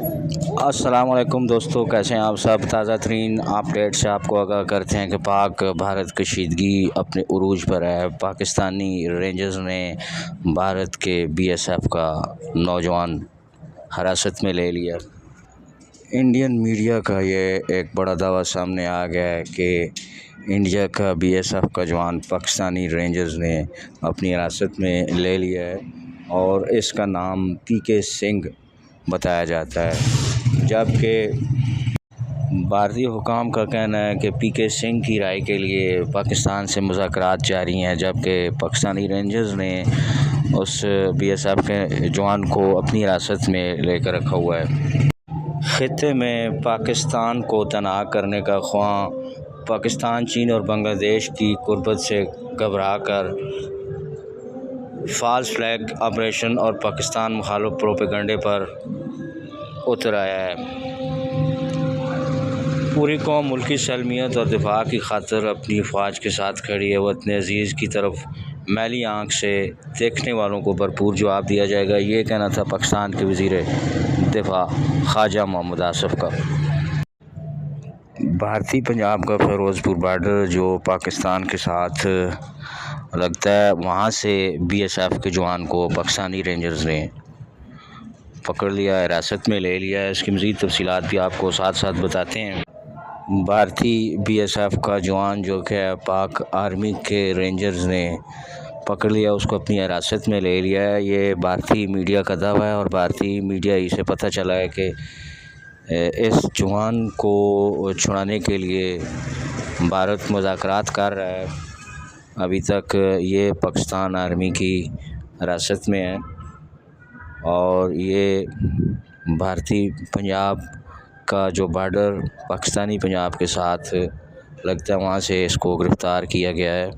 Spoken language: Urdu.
السلام علیکم دوستو، کیسے ہیں آپ سب؟ تازہ ترین اپڈیٹ سے آپ کو آگاہ کرتے ہیں کہ پاک بھارت کشیدگی اپنے عروج پر ہے۔ پاکستانی رینجرز نے بھارت کے بی ایس ایف کا نوجوان حراست میں لے لیا۔ انڈین میڈیا کا یہ ایک بڑا دعویٰ سامنے آ گیا ہے کہ انڈیا کا بی ایس ایف کا جوان پاکستانی رینجرز نے اپنی حراست میں لے لیا ہے اور اس کا نام پی کے سنگھ بتایا جاتا ہے، جبکہ بھارتی حکام کا کہنا ہے کہ پی کے سنگھ کی رہائی کے لیے پاکستان سے مذاکرات جاری ہیں، جبکہ پاکستانی رینجرز نے اس بی ایس ایف کے جوان کو اپنی حراست میں لے کر رکھا ہوا ہے۔ خطے میں پاکستان کو تنہا کرنے کا خواہاں پاکستان، چین اور بنگلہ دیش کی قربت سے گھبرا کر فالس فلیگ آپریشن اور پاکستان مخالف پروپیگنڈے پر اتر آیا ہے۔ پوری قوم ملکی سالمیت اور دفاع کی خاطر اپنی افواج کے ساتھ کھڑی ہے۔ وطن عزیز کی طرف میلی آنکھ سے دیکھنے والوں کو بھرپور جواب دیا جائے گا، یہ کہنا تھا پاکستان کے وزیر دفاع خواجہ محمد آصف کا۔ بھارتی پنجاب کا فیروز پور بارڈر جو پاکستان کے ساتھ لگتا ہے، وہاں سے بی ایس ایف کے جوان کو پاکستانی رینجرز نے پکڑ لیا، حراست میں لے لیا ہے۔ اس کی مزید تفصیلات بھی آپ کو ساتھ ساتھ بتاتے ہیں۔ بھارتی بی ایس ایف کا جوان جو کہ پاک آرمی کے رینجرز نے پکڑ لیا، اس کو اپنی حراست میں لے لیا ہے۔ یہ بھارتی میڈیا کا دعویٰ ہے اور بھارتی میڈیا ہی سے پتہ چلا ہے کہ اس جوان کو چھڑانے کے لیے بھارت مذاکرات کر رہا ہے۔ ابھی تک یہ پاکستان آرمی کی حراست میں ہے اور یہ بھارتی پنجاب کا جو بارڈر پاکستانی پنجاب کے ساتھ لگتا ہے، وہاں سے اس کو گرفتار کیا گیا ہے۔